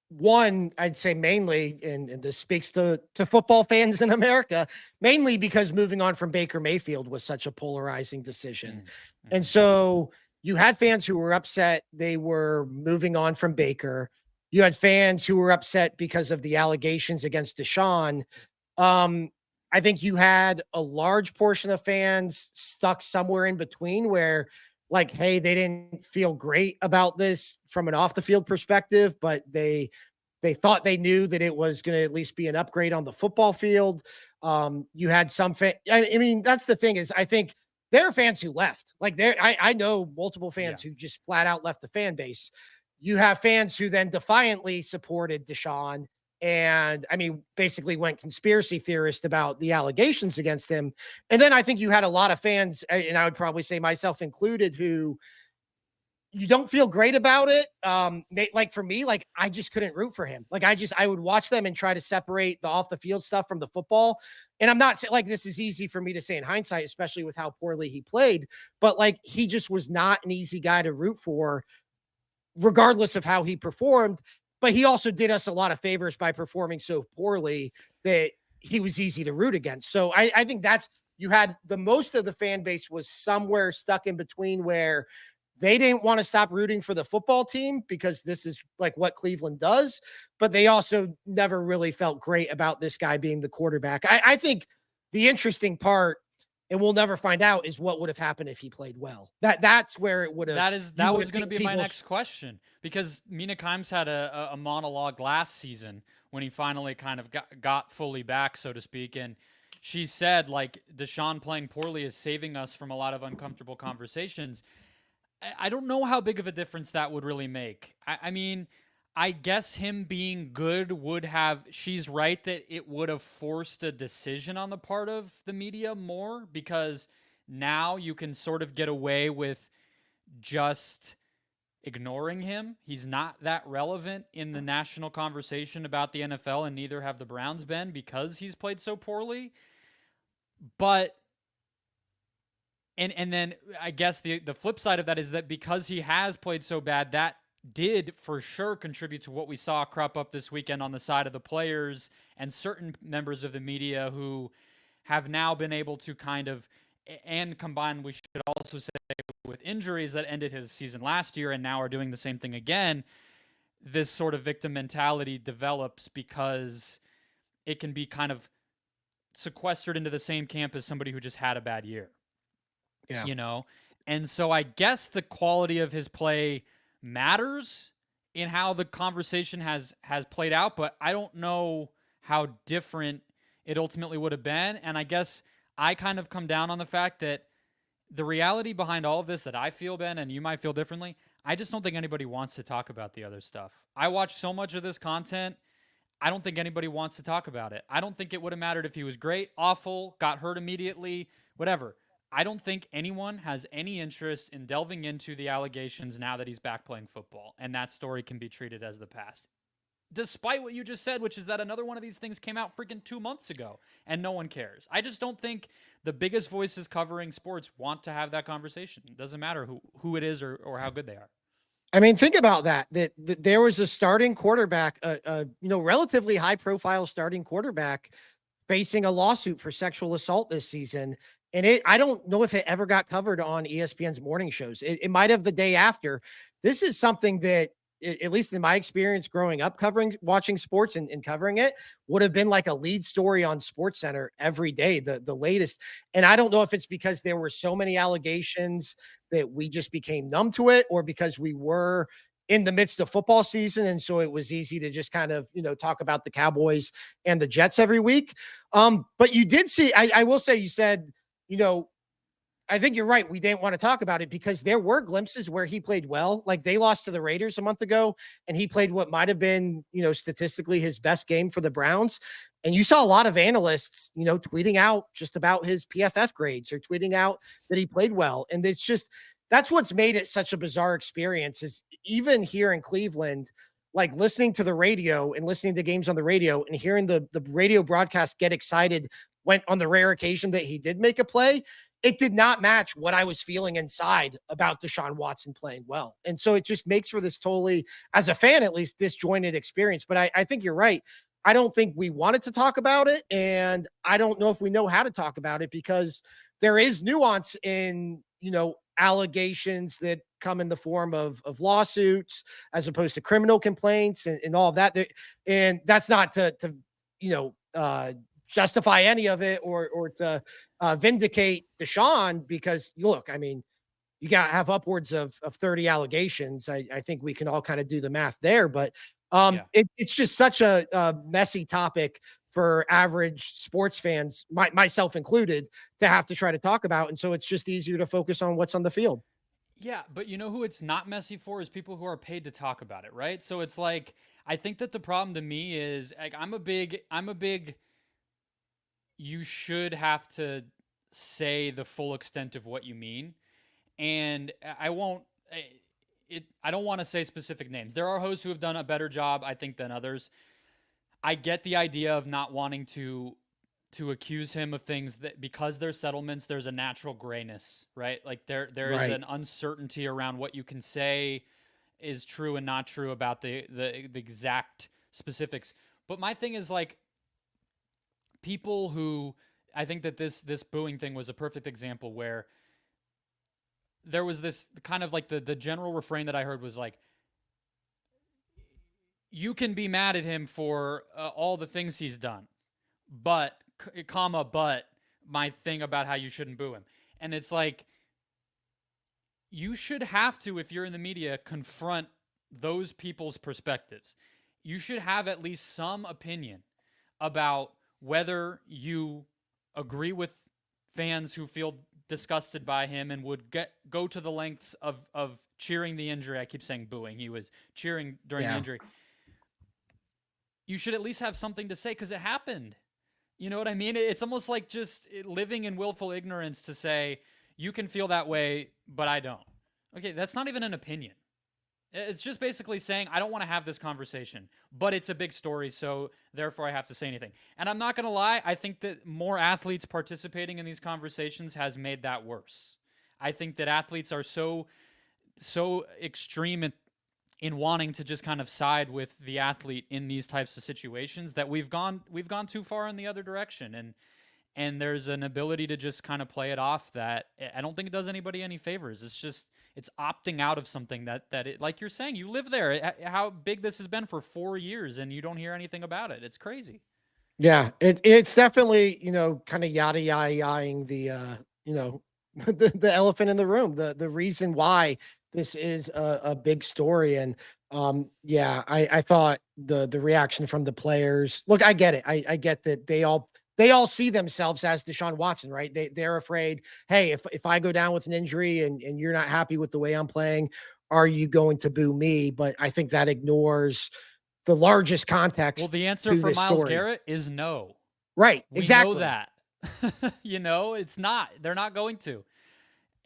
One, I'd say mainly, and this speaks to football fans in America, mainly because moving on from Baker Mayfield was such a polarizing decision. Mm-hmm. And so you had fans who were upset they were moving on from Baker. You had fans who were upset because of the allegations against Deshaun. I think you had a large portion of fans stuck somewhere in between where, like, hey, they didn't feel great about this from an off the field perspective, but they thought they knew that it was going to at least be an upgrade on the football field. You had some I mean, that's the thing is, I think there are fans who left. Like I know multiple fans who just flat out left the fan base. You have fans who then defiantly supported Deshaun and, I mean, basically went conspiracy theorist about the allegations against him. And then I think you had a lot of fans, and I would probably say myself included, who you don't feel great about it. Like for me, like I just couldn't root for him. Like I would watch them and try to separate the off the field stuff from the football. And I'm not saying like this is easy for me to say in hindsight, especially with how poorly he played, but like he just was not an easy guy to root for, regardless of how he performed. But he also did us a lot of favors by performing so poorly that he was easy to root against. So I think that's, you had the most of the fan base was somewhere stuck in between where they didn't want to stop rooting for the football team because this is like what Cleveland does, but they also never really felt great about this guy being the quarterback. I think the interesting part, and we'll never find out, is what would have happened if he played well. That's where it would have. That was going to be my next question, because Mina Kimes had a monologue last season when he finally kind of got fully back, so to speak, and she said like Deshaun playing poorly is saving us from a lot of uncomfortable conversations. I don't know how big of a difference that would really make. I mean, I guess him being good would have, she's right that it would have forced a decision on the part of the media more, because now you can sort of get away with just ignoring him. He's not that relevant in the national conversation about the NFL, and neither have the Browns been, because he's played so poorly. But and then I guess the flip side of that is that because he has played so bad, that did for sure contribute to what we saw crop up this weekend on the side of the players and certain members of the media who have now been able to kind of, and combined, we should also say, with injuries that ended his season last year and now are doing the same thing again, this sort of victim mentality develops because it can be kind of sequestered into the same camp as somebody who just had a bad year. Yeah. You know? And so I guess the quality of his play matters in how the conversation has played out, but I don't know how different it ultimately would have been. And I guess I kind of come down on the fact that the reality behind all of this that I feel, Ben, and you might feel differently, I just don't think anybody wants to talk about the other stuff. I watch so much of this content, I don't think anybody wants to talk about it. I don't think it would have mattered if he was great, awful, got hurt immediately, whatever. I don't think anyone has any interest in delving into the allegations now that he's back playing football, and that story can be treated as the past. Despite what you just said, which is that another one of these things came out freaking 2 months ago, and no one cares. I just don't think the biggest voices covering sports want to have that conversation. It doesn't matter who it is or how good they are. I mean, think about that there was a starting quarterback, relatively high profile starting quarterback facing a lawsuit for sexual assault this season. And I don't know if it ever got covered on ESPN's morning shows. It might have the day after. This is something that, at least in my experience growing up watching sports and covering it, would have been like a lead story on Sports Center every day, the latest. And I don't know if it's because there were so many allegations that we just became numb to it, or because we were in the midst of football season. And so it was easy to just kind of, talk about the Cowboys and the Jets every week. But you did see, I will say, you said, you know, I think you're right. We didn't want to talk about it because there were glimpses where he played well. Like they lost to the Raiders a month ago and he played what might have been, statistically his best game for the Browns. And you saw a lot of analysts, tweeting out just about his PFF grades or tweeting out that he played well. And it's just, that's what's made it such a bizarre experience, is even here in Cleveland, like listening to the radio and listening to games on the radio and hearing the radio broadcast get excited went on the rare occasion that he did make a play, it did not match what I was feeling inside about Deshaun Watson playing well. And so it just makes for this totally, as a fan, at least, disjointed experience. But I think you're right. I don't think we wanted to talk about it. And I don't know if we know how to talk about it, because there is nuance in, allegations that come in the form of lawsuits as opposed to criminal complaints and all of that. And that's not to justify any of it or to vindicate Deshaun, because look, I mean, you got to have upwards of 30 allegations. I think we can all kind of do the math there, but it's just such a messy topic for average sports fans, myself included, to have to try to talk about. And so it's just easier to focus on what's on the field. Yeah, but you know who it's not messy for is people who are paid to talk about it, right? So it's like, I think that the problem to me is, like, I'm a big you should have to say the full extent of what you mean. And I won't I don't want to say specific names. There are hosts who have done a better job, I think, than others. I get the idea of not wanting to accuse him of things that, because there's settlements, there's a natural grayness, right? Like there is an uncertainty around what you can say is true and not true about the exact specifics. But my thing is, like, people who, I think that this booing thing was a perfect example where there was this kind of like the general refrain that I heard was like, you can be mad at him for all the things he's done, but my thing about how you shouldn't boo him. And it's like, you should have to, if you're in the media, confront those people's perspectives. You should have at least some opinion about whether you agree with fans who feel disgusted by him and would go to the lengths of cheering the injury. I keep saying booing. He was cheering during the injury. You should at least have something to say, because it happened. You know what I mean? It's almost like just living in willful ignorance to say, you can feel that way, but I don't. Okay, that's not even an opinion. It's just basically saying, I don't want to have this conversation, but it's a big story, so therefore I have to say anything. And I'm not going to lie, I think that more athletes participating in these conversations has made that worse. I think that athletes are so extreme in wanting to just kind of side with the athlete in these types of situations that we've gone too far in the other direction. And there's an ability to just kind of play it off that I don't think it does anybody any favors. It's opting out of something that it, like you're saying, you live there. How big this has been for 4 years and you don't hear anything about it. It's crazy. Yeah, it's definitely, kind of yada yaing the the elephant in the room, the reason why this is a big story. And I thought the reaction from the players, look, I get it. I get that they all see themselves as Deshaun Watson, right? They're afraid, hey, if I go down with an injury and you're not happy with the way I'm playing, are you going to boo me? But I think that ignores the largest context. Well, the answer for Myles Garrett is no. Right. Exactly. We know that. It's not. They're not going to.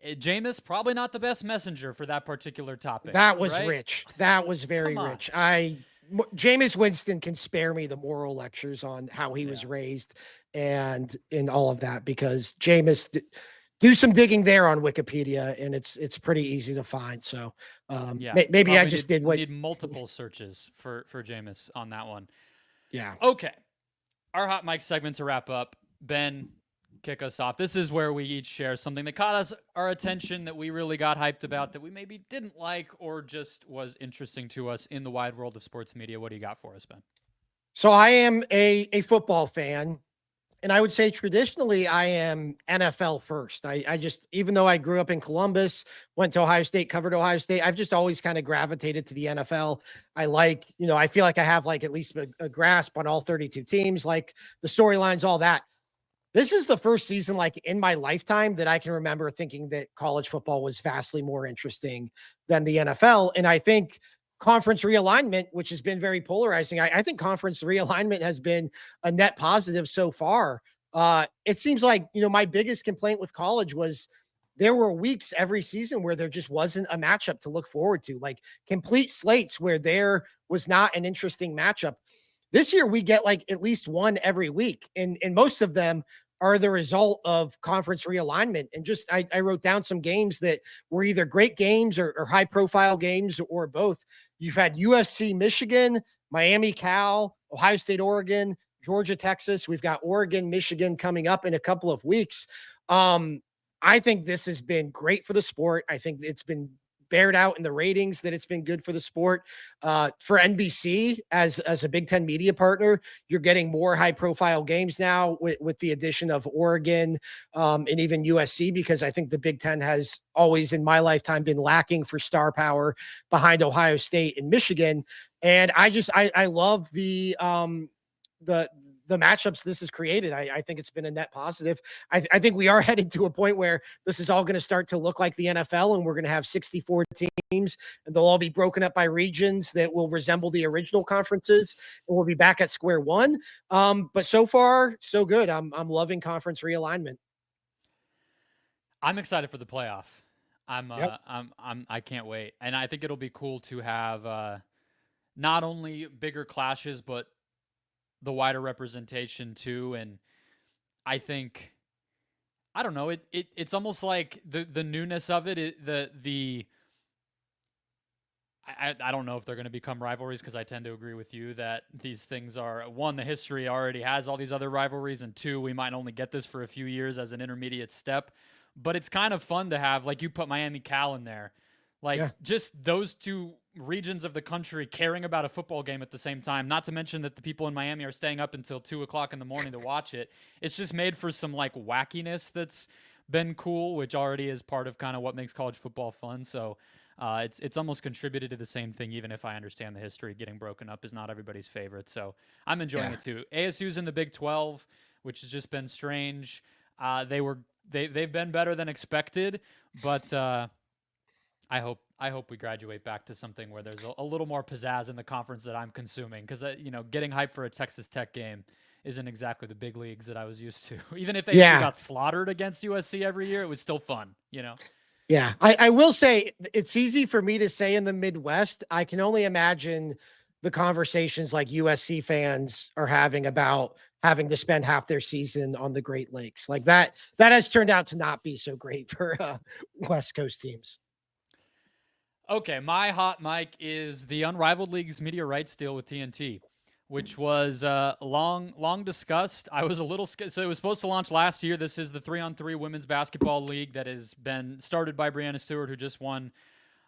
Jameis, probably not the best messenger for that particular topic. That was rich. That was very rich. Jameis Winston can spare me the moral lectures on how he was raised and in all of that, because Jameis, do some digging there on Wikipedia, and it's pretty easy to find. So maybe I just need multiple searches for Jameis on that one. Yeah. Okay. Our hot mic segment to wrap up. Ben, kick us off. This is where we each share something that caught our attention, that we really got hyped about, that we maybe didn't like, or just was interesting to us in the wide world of sports media. What do you got for us, Ben? So I am a football fan, and I would say traditionally I am NFL first. I just, even though I grew up in Columbus, went to Ohio State, covered Ohio State, I've just always kind of gravitated to the NFL. I like, I feel like I have like at least a grasp on all 32 teams, like the storylines, all that. This is the first season, like in my lifetime, that I can remember thinking that college football was vastly more interesting than the NFL. And I think conference realignment, which has been very polarizing, I think conference realignment has been a net positive so far. It seems like, my biggest complaint with college was there were weeks every season where there just wasn't a matchup to look forward to, like complete slates where there was not an interesting matchup. This year, we get like at least one every week, and most of them are the result of conference realignment. And just I wrote down some games that were either great games or high profile games or both. You've had USC, Michigan, Miami, Cal, Ohio State, Oregon, Georgia, Texas. We've got Oregon, Michigan coming up in a couple of weeks. I think this has been great for the sport. I think it's been bared out in the ratings that it's been good for the sport. For NBC as a Big Ten media partner, you're getting more high profile games now with the addition of Oregon and even USC, because I think the Big Ten has always in my lifetime been lacking for star power behind Ohio State and Michigan. And I love the matchups this has created. I think it's been a net positive. I think we are headed to a point where this is all going to start to look like the NFL, and we're going to have 64 teams, and they'll all be broken up by regions that will resemble the original conferences, and we'll be back at square one. But so far, so good. I'm loving conference realignment. I'm excited for the playoff. Yep. I can't wait. And I think it'll be cool to have not only bigger clashes, but the wider representation too. And I think, I don't know, it's almost like the newness of it. I don't know if they're going to become rivalries, because I tend to agree with you that these things are, one, the history already has all these other rivalries, and two, we might only get this for a few years as an intermediate step. But it's kind of fun to have, like you put Miami Cal in there, like just those two regions of the country caring about a football game at the same time. Not to mention that the people in Miami are staying up until 2:00 in the morning to watch it. It's just made for some like wackiness that's been cool, which already is part of kind of what makes college football fun. So it's almost contributed to the same thing, even if I understand the history. Getting broken up is not everybody's favorite. So I'm enjoying it too. ASU's in the Big 12, which has just been strange. They've been better than expected, but I hope we graduate back to something where there's a little more pizzazz in the conference that I'm consuming, because getting hyped for a Texas Tech game isn't exactly the big leagues that I was used to. Even if they got slaughtered against USC every year, it was still fun, Yeah, I will say it's easy for me to say in the Midwest. I can only imagine the conversations like USC fans are having about having to spend half their season on the Great Lakes. Like that has turned out to not be so great for West Coast teams. Okay, my hot mic is the Unrivaled League's media rights deal with TNT, which was long discussed. I was a little scared. So it was supposed to launch last year. This is the 3-on-3 women's basketball league that has been started by Breanna Stewart, who just won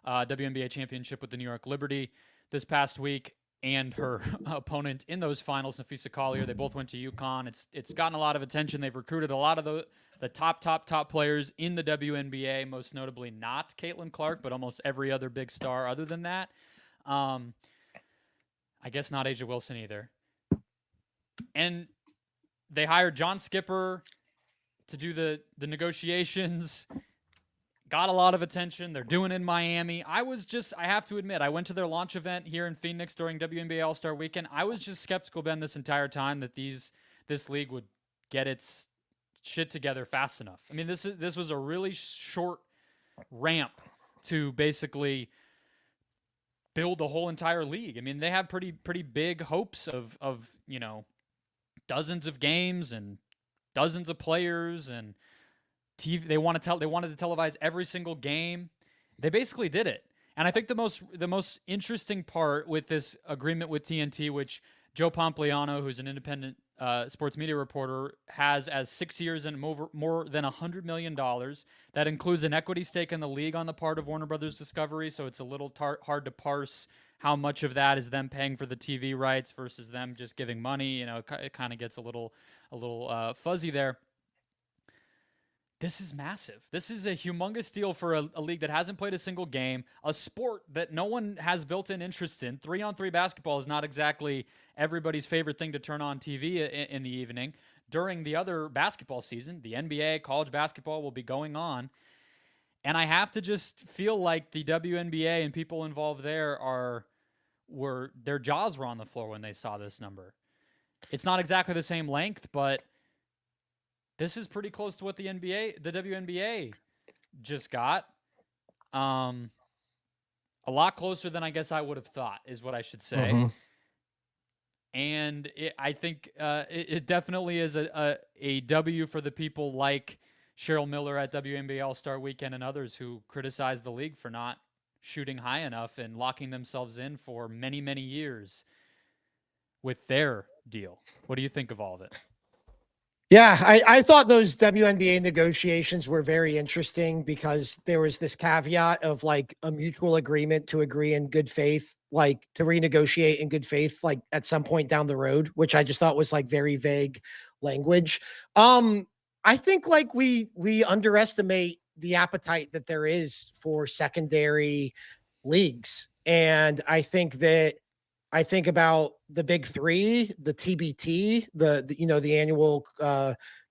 WNBA championship with the New York Liberty this past week, and her opponent in those finals, Nafisa Collier. They both went to UConn. It's gotten a lot of attention. They've recruited a lot of the top players in the WNBA, most notably not Caitlin Clark, but almost every other big star other than that. I guess not Asia Wilson either. And they hired John Skipper to do the negotiations. Got a lot of attention. They're doing it in Miami. I have to admit, I went to their launch event here in Phoenix during WNBA All-Star Weekend. I was just skeptical, Ben, this entire time that this league would get its shit together fast enough. I mean, this was a really short ramp to basically build the whole entire league. I mean, they have pretty big hopes of dozens of games and dozens of players, and TV. They wanted to televise every single game. They basically did it. And I think the most interesting part with this agreement with TNT, which Joe Pompliano, who's an independent sports media reporter, has as 6 years and more than $100 million. That includes an equity stake in the league on the part of Warner Brothers Discovery, so it's a little hard to parse how much of that is them paying for the TV rights versus them just giving money. It kind of gets a little fuzzy there. This is massive. This is a humongous deal for a league that hasn't played a single game, a sport that no one has built-in interest in. 3-on-3 basketball is not exactly everybody's favorite thing to turn on TV in the evening. During the other basketball season, the NBA, college basketball will be going on. And I have to just feel like the WNBA and people involved there their jaws were on the floor when they saw this number. It's not exactly the same length, but this is pretty close to what the WNBA just got. A lot closer than I guess I would have thought, is what I should say. Mm-hmm. And I think it definitely is a W for the people like Cheryl Miller at WNBA All-Star Weekend and others who criticize the league for not shooting high enough and locking themselves in for many, many years with their deal. What do you think of all of it? Yeah, I thought those WNBA negotiations were very interesting because there was this caveat of like a mutual agreement to agree in good faith, like to renegotiate in good faith, like at some point down the road, which I just thought was like very vague language. I think like we underestimate the appetite that there is for secondary leagues. And I think about the big three, the TBT, the annual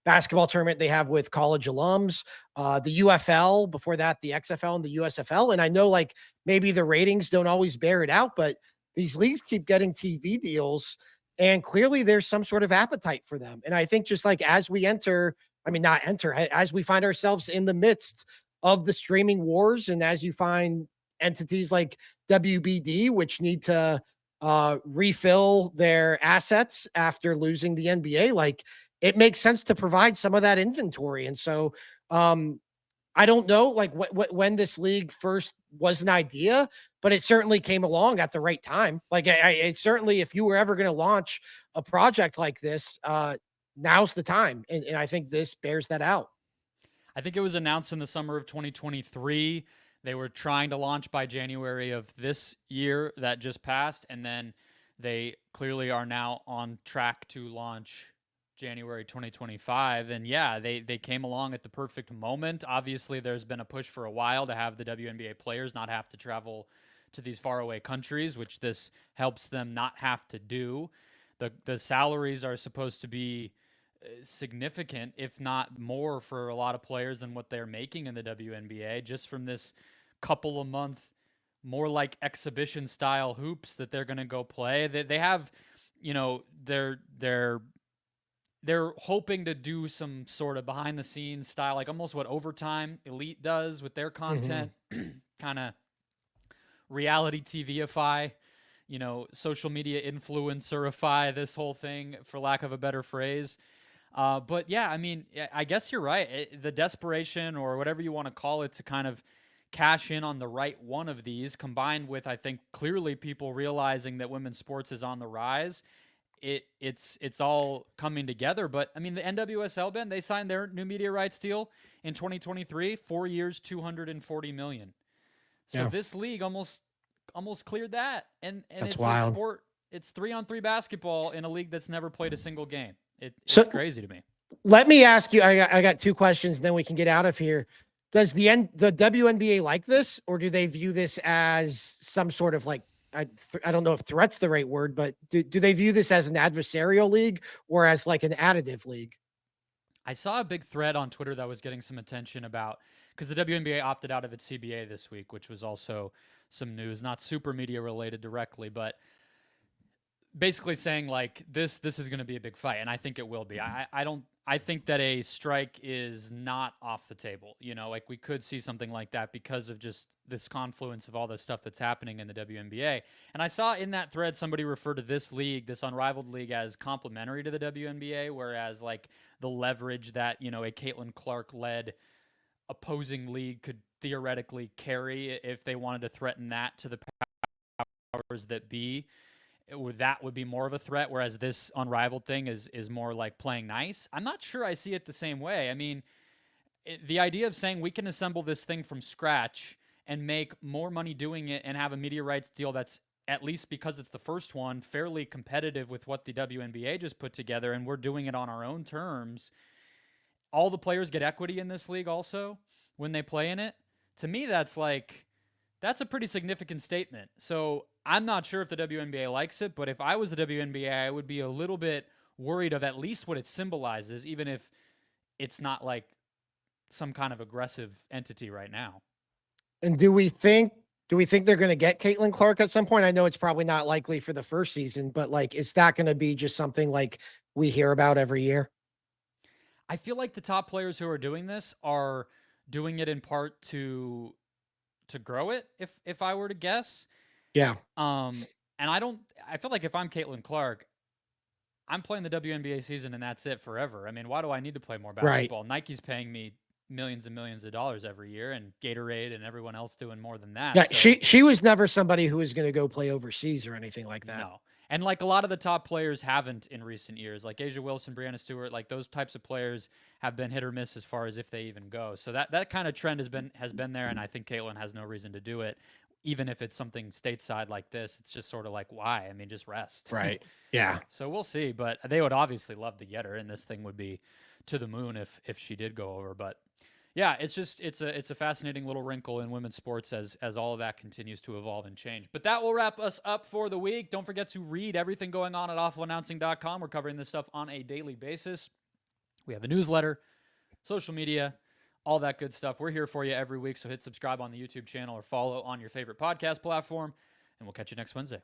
basketball tournament they have with college alums, the UFL, before that, the XFL and the USFL. And I know like maybe the ratings don't always bear it out, but these leagues keep getting TV deals and clearly there's some sort of appetite for them. And I think just like as we as we find ourselves in the midst of the streaming wars and as you find entities like WBD, which need to refill their assets after losing the NBA, like it makes sense to provide some of that inventory. And so I don't know like when this league first was an idea, but it certainly came along at the right time. Like it certainly, if you were ever going to launch a project like this, now's the time. And I think this bears that out. I think it was announced in the summer of 2023. They were trying to launch by January of this year that just passed, and then they clearly are now on track to launch January 2025. And yeah, they came along at the perfect moment. Obviously, there's been a push for a while to have the WNBA players not have to travel to these faraway countries, which this helps them not have to do. The salaries are supposed to be significant, if not more, for a lot of players than what they're making in the WNBA, just from this couple of month, more like exhibition style hoops that they're going to go play. They have, they're hoping to do some sort of behind the scenes style, like almost what Overtime Elite does with their content, kind of reality TV-ify, social media influencerify this whole thing, for lack of a better phrase. But yeah, I mean, I guess you're right. The desperation, or whatever you want to call it, to kind of cash in on the right one of these, combined with, I think, clearly people realizing that women's sports is on the rise. It's all coming together. But I mean, the NWSL, Ben, they signed their new media rights deal in 2023, 4 years, $240 million. So this league almost cleared that, and that's it's wild. a sport. It's 3-on-3 basketball in a league that's never played a single game. It's crazy to me. Let me ask you, I got two questions, then we can get out of here. Does the WNBA like this, or do they view this as some sort of like, I don't know if threat's the right word, but do they view this as an adversarial league or as like an additive league? I saw a big thread on Twitter that was getting some attention about, because the WNBA opted out of its CBA this week, which was also some news, not super media related directly, but basically saying like this is going to be a big fight, and I think it will be. I think that a strike is not off the table. Like we could see something like that because of just this confluence of all the stuff that's happening in the WNBA. And I saw in that thread somebody refer to this league, this Unrivaled league, as complementary to the WNBA, whereas like the leverage that a Caitlin Clark led opposing league could theoretically carry if they wanted to threaten that to the powers that be, that would be more of a threat, whereas this Unrivaled thing is more like playing nice. I'm not sure I see it the same way. I mean, the idea of saying we can assemble this thing from scratch and make more money doing it and have a media rights deal that's, at least because it's the first one, fairly competitive with what the WNBA just put together, and we're doing it on our own terms. All the players get equity in this league also when they play in it. To me, that's a pretty significant statement. So I'm not sure if the WNBA likes it, but if I was the WNBA, I would be a little bit worried of at least what it symbolizes, even if it's not like some kind of aggressive entity right now. And do we think they're going to get Caitlin Clark at some point? I know it's probably not likely for the first season, but like, is that going to be just something like we hear about every year? I feel like the top players who are doing this are doing it in part to grow it, if I were to guess. Yeah. And I feel like if I'm Caitlin Clark, I'm playing the WNBA season and that's it forever. I mean, why do I need to play more basketball? Right. Nike's paying me millions and millions of dollars every year, and Gatorade and everyone else doing more than that. Yeah, so, she was never somebody who was going to go play overseas or anything like that. No. And like a lot of the top players haven't in recent years, like Asia Wilson, Brianna Stewart, like those types of players have been hit or miss as far as if they even go. So that kind of trend has been there, and I think Caitlin has no reason to do it, even if it's something stateside like this. It's just sort of like, why? I mean, just rest. Right. Yeah. So we'll see, but they would obviously love to get her, and this thing would be to the moon if she did go over. But yeah, it's a fascinating little wrinkle in women's sports as all of that continues to evolve and change. But that will wrap us up for the week. Don't forget to read everything going on at awfulannouncing.com. We're covering this stuff on a daily basis. We have a newsletter, social media, all that good stuff. We're here for you every week, so hit subscribe on the YouTube channel or follow on your favorite podcast platform, and we'll catch you next Wednesday.